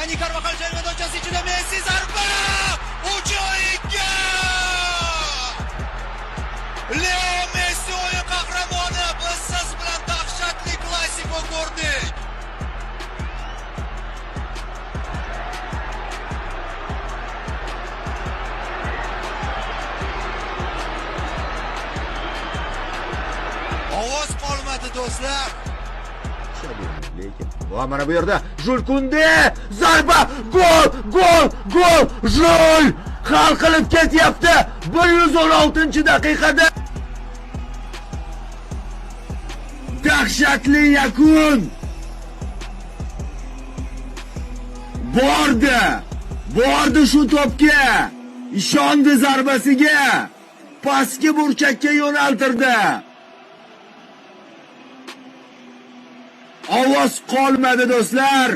Dani Carvajal jarima maydonchasi ichida Messi zarba! Ujoyga! Leo Messi o'yin qahramoni. Biz siz bilan dahshatli klassiko ko'rdik. Ovoz qolmadi do'stlar. Lekin va mana bu yerda Jules Koundé zarba, gol! Jules hal qilib ketyapti. 116-daqiqada dahshatli yakun. Bordi shu to'pga. Ishondi zarbasiga. Pastki burchakka yo'naltirdi. Ovoz qolmadi do'stlar.